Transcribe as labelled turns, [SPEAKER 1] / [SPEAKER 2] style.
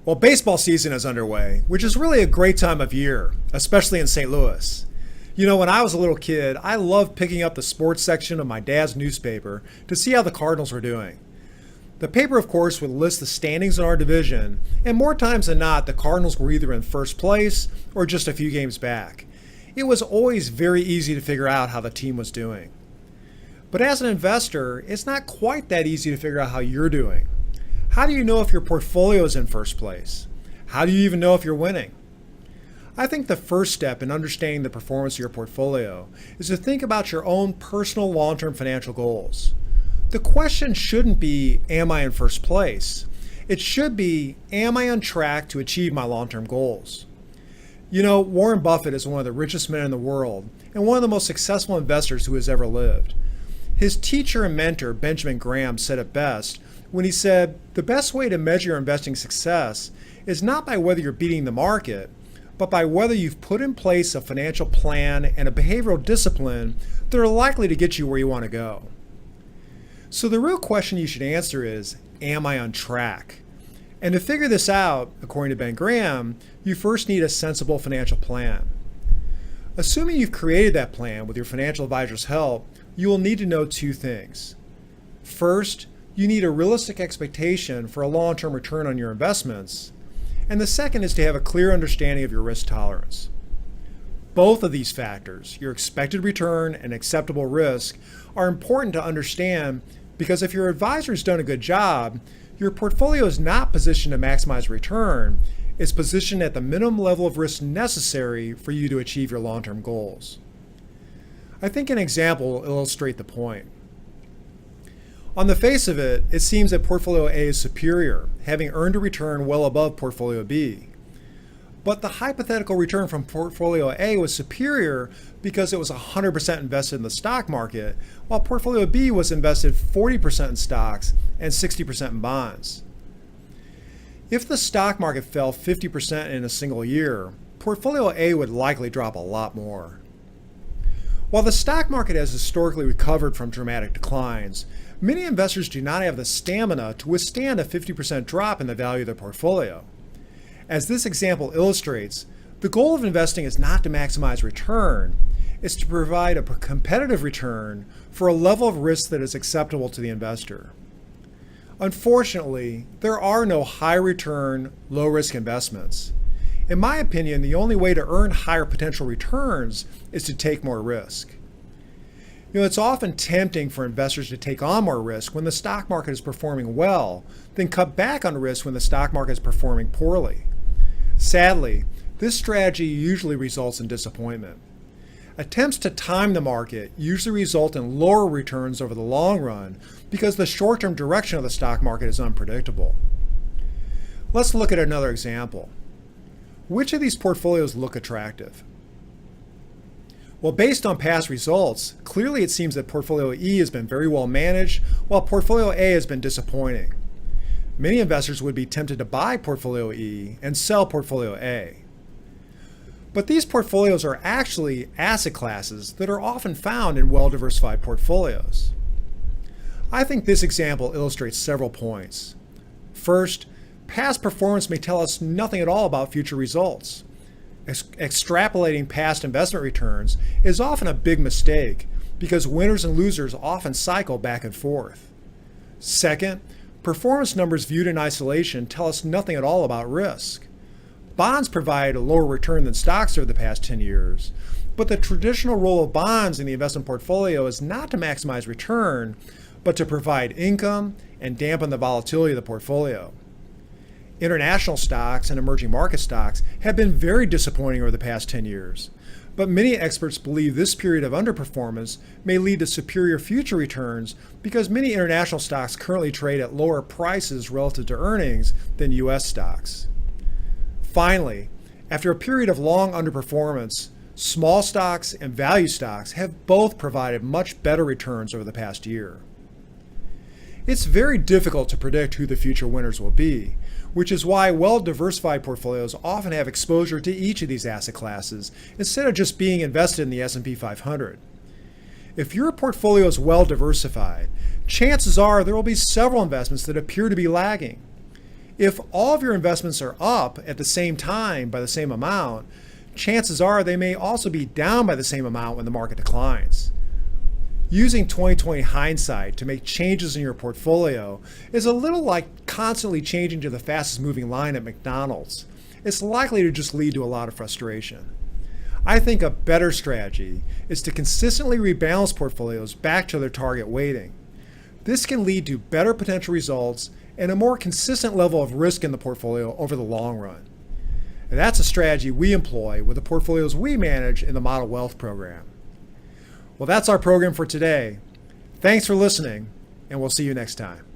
[SPEAKER 1] Well, baseball season is underway, which is really a great time of year, especially in St. Louis. You know, when I was a little kid, I loved picking up the sports section of my dad's newspaper to see how the Cardinals were doing. The paper, of course, would list the standings in our division, and more times than not, the Cardinals were either in first place or just a few games back. It was always very easy to figure out how the team was doing. But as an investor, it's not quite that easy to figure out how you're doing. How do you know if your portfolio is in first place? How do you even know if you're winning? I think the first step in understanding the performance of your portfolio is to think about your own personal long-term financial goals. The question shouldn't be, am I in first place? It should be, am I on track to achieve my long-term goals? You know, Warren Buffett is one of the richest men in the world and one of the most successful investors who has ever lived. His teacher and mentor, Benjamin Graham, said it best when he said, the best way to measure your investing success is not by whether you're beating the market, but by whether you've put in place a financial plan and a behavioral discipline that are likely to get you where you want to go. So the real question you should answer is, am I on track? And to figure this out, according to Ben Graham, you first need a sensible financial plan. Assuming you've created that plan with your financial advisor's help, you will need to know two things. First, you need a realistic expectation for a long-term return on your investments. And the second is to have a clear understanding of your risk tolerance. Both of these factors, your expected return and acceptable risk, are important to understand because if your advisor has done a good job, your portfolio is not positioned to maximize return. It's positioned at the minimum level of risk necessary for you to achieve your long-term goals. I think an example will illustrate the point. On the face of it, it seems that Portfolio A is superior, having earned a return well above Portfolio B. But the hypothetical return from Portfolio A was superior because it was 100% invested in the stock market, while Portfolio B was invested 40% in stocks and 60% in bonds. If the stock market fell 50% in a single year, Portfolio A would likely drop a lot more. While the stock market has historically recovered from dramatic declines, many investors do not have the stamina to withstand a 50% drop in the value of their portfolio. As this example illustrates, the goal of investing is not to maximize return, it's to provide a competitive return for a level of risk that is acceptable to the investor. Unfortunately, there are no high return, low risk investments. In my opinion, the only way to earn higher potential returns is to take more risk. You know, it's often tempting for investors to take on more risk when the stock market is performing well, then cut back on risk when the stock market is performing poorly. Sadly, this strategy usually results in disappointment. Attempts to time the market usually result in lower returns over the long run because the short-term direction of the stock market is unpredictable. Let's look at another example. Which of these portfolios look attractive? Well, based on past results, clearly it seems that Portfolio E has been very well managed, while Portfolio A has been disappointing. Many investors would be tempted to buy Portfolio E and sell Portfolio A. But these portfolios are actually asset classes that are often found in well-diversified portfolios. I think this example illustrates several points. First, past performance may tell us nothing at all about future results. Extrapolating past investment returns is often a big mistake because winners and losers often cycle back and forth. Second, performance numbers viewed in isolation tell us nothing at all about risk. Bonds provide a lower return than stocks over the past 10 years, but the traditional role of bonds in the investment portfolio is not to maximize return, but to provide income and dampen the volatility of the portfolio. International stocks and emerging market stocks have been very disappointing over the past 10 years, but many experts believe this period of underperformance may lead to superior future returns because many international stocks currently trade at lower prices relative to earnings than U.S. stocks. Finally, after a period of long underperformance, small stocks and value stocks have both provided much better returns over the past year. It's very difficult to predict who the future winners will be, which is why well-diversified portfolios often have exposure to each of these asset classes instead of just being invested in the S&P 500. If your portfolio is well-diversified, chances are there will be several investments that appear to be lagging. If all of your investments are up at the same time by the same amount, chances are they may also be down by the same amount when the market declines. Using 2020 hindsight to make changes in your portfolio is a little like constantly changing to the fastest moving line at McDonald's. It's likely to just lead to a lot of frustration. I think a better strategy is to consistently rebalance portfolios back to their target weighting. This can lead to better potential results and a more consistent level of risk in the portfolio over the long run. And that's a strategy we employ with the portfolios we manage in the Model Wealth program. Well, that's our program for today. Thanks for listening, and we'll see you next time.